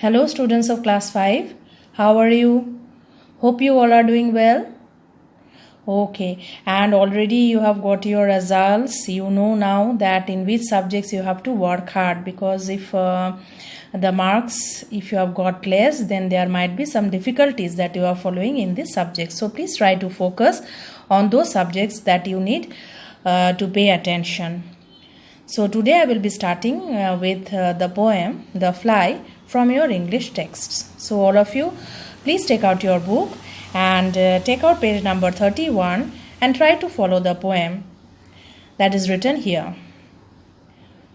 Hello students of class 5. How are you? Hope you all are doing well. Okay, and already you have got your results. You know now that in which subjects you have to work hard, because if the marks, if you have got less, then there might be some difficulties that you are following in this subject. So please try to focus on those subjects that you need to pay attention. So today I will be starting with the poem The Fly from your English texts. So all of you, please take out your book and take out page number 31 and try to follow the poem that is written here.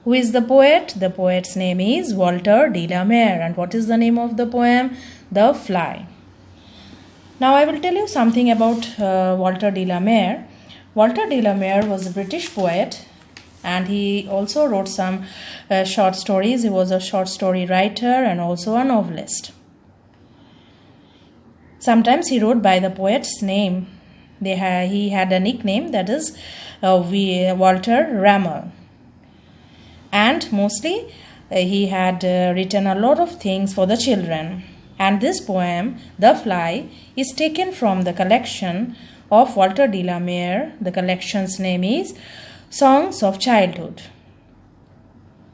Who is the poet? The poet's name is Walter de la Mare. And what is the name of the poem? The Fly. Now I will tell you something about Walter de la Mare. Walter de la Mare was a British poet, and he also wrote some short stories. He was a short story writer and also a novelist. Sometimes he wrote by the poet's name. He had a nickname, that is Walter Ramel. And mostly he had written a lot of things for the children. And this poem, The Fly, is taken from the collection of Walter de la Mare. The collection's name is Songs of Childhood.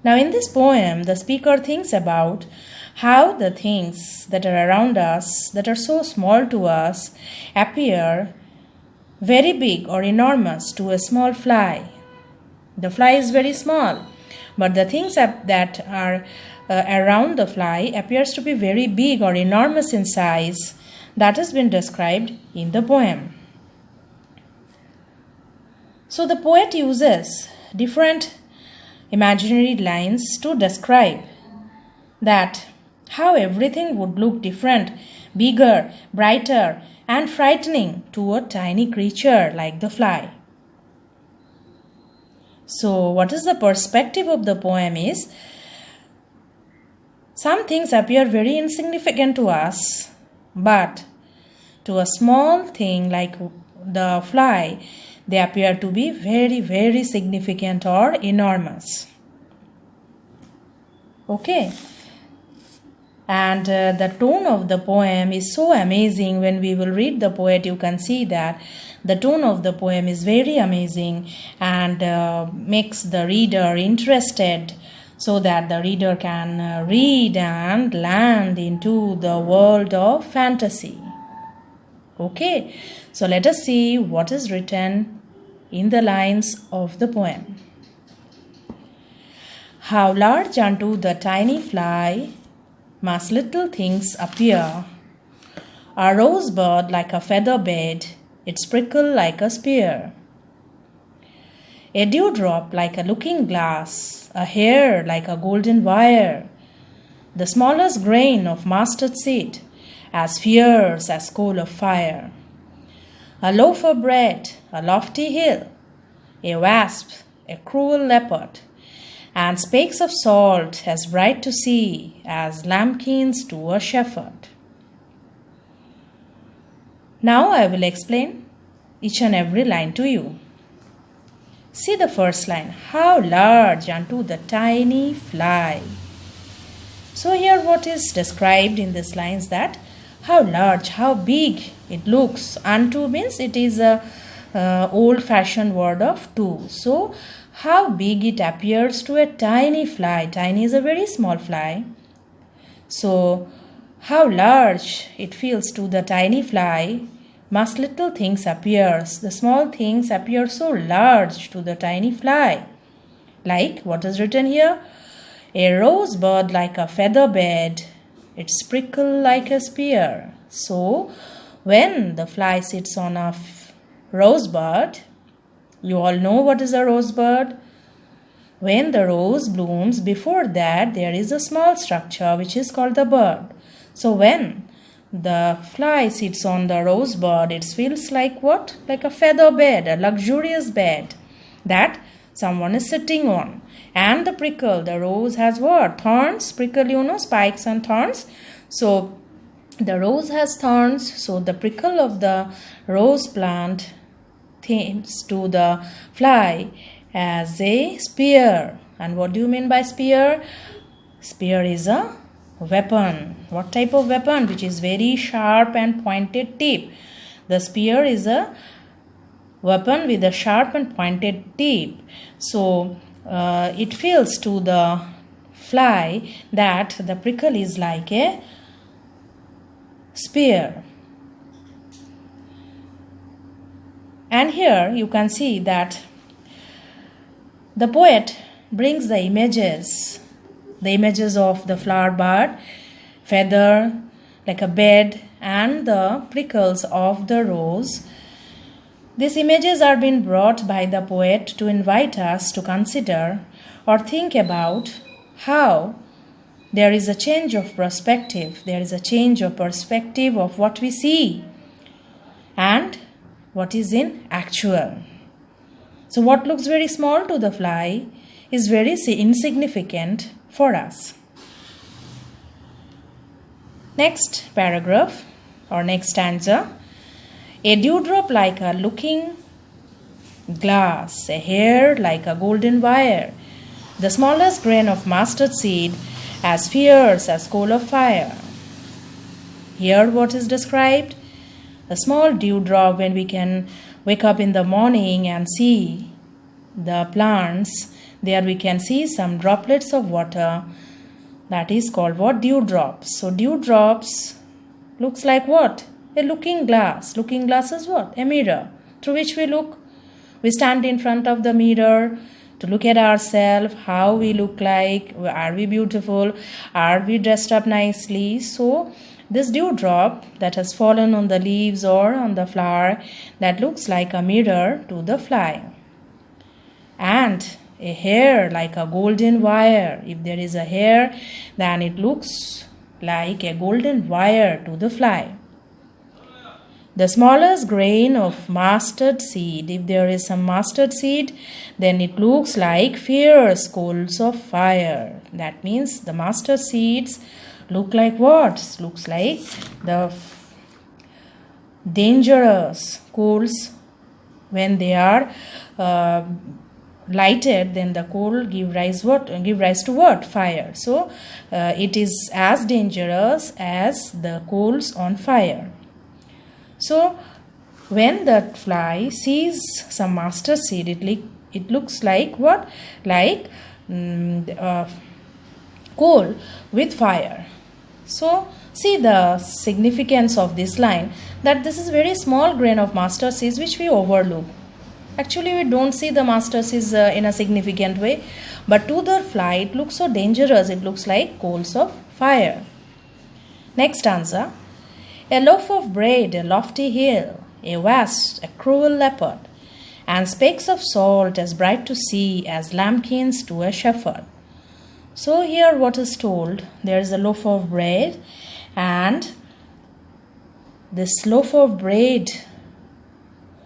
Now in this poem, the speaker thinks about how the things that are around us, that are so small to us, appear very big or enormous to a small fly. The fly is very small, but the things that are around the fly appears to be very big or enormous in size. That has been described in the poem. So the poet uses different imaginary lines to describe that how everything would look different, bigger, brighter, and frightening to a tiny creature like the fly. So what is the perspective of the poem is, some things appear very insignificant to us, but to a small thing like the fly, they appear to be very, very significant or enormous. Okay. And the tone of the poem is so amazing. When we will read the poet, you can see that the tone of the poem is very amazing and makes the reader interested, so that the reader can read and land into the world of fantasy. Okay, so let us see what is written in the lines of the poem. How large unto the tiny fly must little things appear. A rosebud like a feather bed, its prickle like a spear. A dewdrop like a looking glass, a hair like a golden wire. The smallest grain of mustard seed, as fierce as coal of fire. A loaf of bread, a lofty hill, a wasp, a cruel leopard, and spakes of salt as bright to see as lambkins to a shepherd. Now I will explain each and every line to you. See the first line, how large unto the tiny fly. So here what is described in this line is that how large, how big it looks. Unto means it is a old-fashioned word of to. So how big it appears to a tiny fly. Tiny is a very small fly. So how large it feels to the tiny fly, must little things appears. The small things appear so large to the tiny fly. Like what is written here? A rosebud like a feather bed, its prickle like a spear. So when the fly sits on a rosebud, you all know what is a rosebud. When the rose blooms, before that there is a small structure which is called the bud. So when the fly sits on the rosebud, it feels like what? Like a feather bed, a luxurious bed that someone is sitting on. And the prickle, the rose has what? Thorns. Prickle, you know, spikes and thorns. So the rose has thorns. So the prickle of the rose plant seems to the fly as a spear. And what do you mean by spear? Spear is a weapon. What type of weapon? Which is very sharp and pointed tip. The spear is a weapon with a sharp and pointed tip. So it feels to the fly that the prickle is like a spear. And here you can see that the poet brings the images of the flower bud, feather, like a bed, and the prickles of the rose. These images are being brought by the poet to invite us to consider or think about how there is a change of perspective. There is a change of perspective of what we see and what is in actual. So what looks very small to the fly is very insignificant for us. Next paragraph or next stanza. A dewdrop like a looking glass, a hair like a golden wire, the smallest grain of mustard seed as fierce as coal of fire. Here what is described? A small dewdrop, when we can wake up in the morning and see the plants, there we can see some droplets of water. That is called what? Dewdrops. So dewdrops looks like what? A looking glass. Looking glass is what? A mirror through which we look. We stand in front of the mirror to look at ourselves, how we look like, are we beautiful, are we dressed up nicely. So this dewdrop that has fallen on the leaves or on the flower, that looks like a mirror to the fly. And a hair like a golden wire. If there is a hair, then it looks like a golden wire to the fly. The smallest grain of mustard seed. If there is some mustard seed, then it looks like fierce coals of fire. That means the mustard seeds look like what? Looks like the dangerous coals. When they are lighted, then the coal give rise to what? Fire. So it is as dangerous as the coals on fire. So when the fly sees some mustard seed, it looks like what? Like coal with fire. So see the significance of this line, that this is very small grain of mustard seeds which we overlook. Actually we don't see the mustard seeds in a significant way, but to the fly it looks so dangerous. It looks like coals of fire. Next stanza. A loaf of bread, a lofty hill, a wasp, a cruel leopard, and specks of salt as bright to see as lambkins to a shepherd. So here what is told, there is a loaf of bread, and this loaf of bread,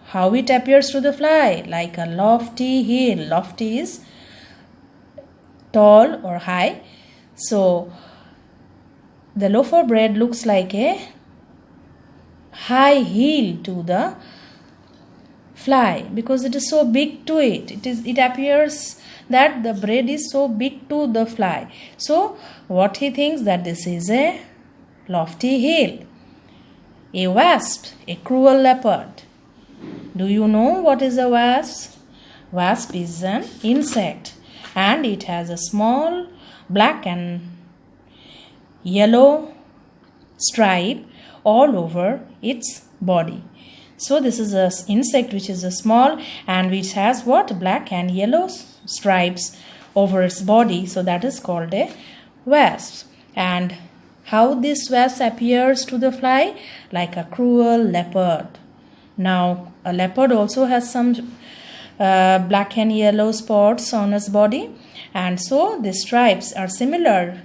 how it appears to the fly? Like a lofty hill. Lofty is tall or high. So the loaf of bread looks like a high heel to the fly because it is so big to it. It appears that the bread is so big to the fly. So what he thinks, that this is a lofty hill. A wasp, a cruel leopard. Do you know what is a wasp? Wasp is an insect and it has a small black and yellow stripe all over its body. So this is an insect which is a small and which has what? Black and yellow stripes over its body. So that is called a wasp. And how this wasp appears to the fly? Like a cruel leopard. Now a leopard also has some black and yellow spots on its body, and so the stripes are similar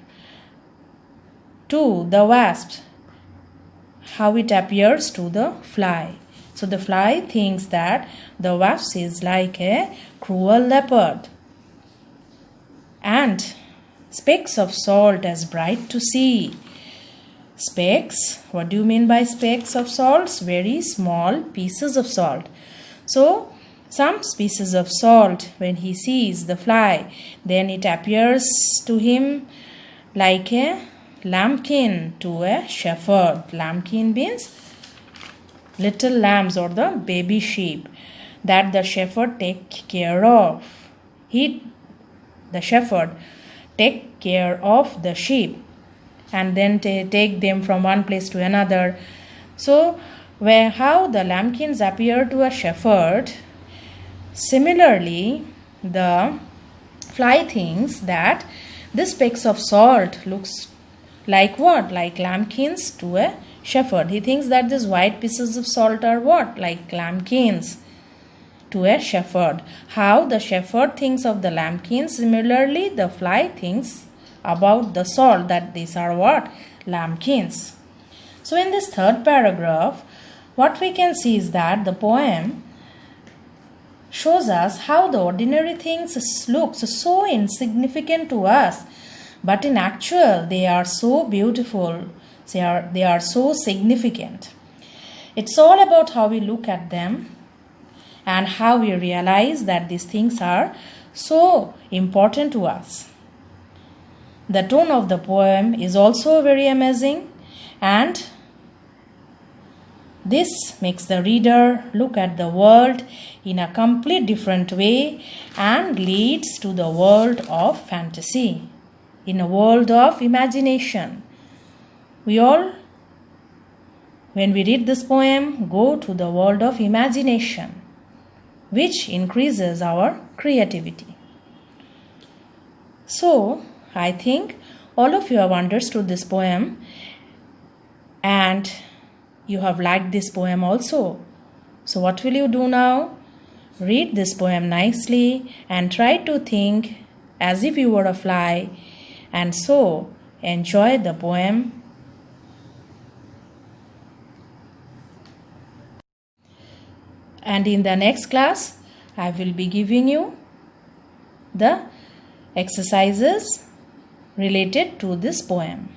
to the wasp, how it appears to the fly. So the fly thinks that the wasp is like a cruel leopard. And specks of salt as bright to see. Specks, what do you mean by specks of salt? Very small pieces of salt. So some pieces of salt, when he sees the fly, then it appears to him like a lambkin to a shepherd. Lambkin means little lambs or the baby sheep that the shepherd take care of. The shepherd take care of the sheep and then take them from one place to another. So how the lambkins appear to a shepherd, similarly the fly thinks that this specks of salt looks like what? Like lambkins to a shepherd. He thinks that these white pieces of salt are what? Like lambkins to a shepherd. How the shepherd thinks of the lambkins, similarly the fly thinks about the salt, that these are what? Lambkins. So in this third paragraph, what we can see is that the poem shows us how the ordinary things look so insignificant to us, but in actual they are so beautiful, they are so significant. It's all about how we look at them and how we realize that these things are so important to us. The tone of the poem is also very amazing, and this makes the reader look at the world in a complete different way and leads to the world of fantasy, in a world of imagination. We all, when we read this poem, go to the world of imagination, which increases our creativity. So, I think all of you have understood this poem and you have liked this poem also. So what will you do now? Read this poem nicely and try to think as if you were a fly, and so enjoy the poem. And in the next class, I will be giving you the exercises related to this poem.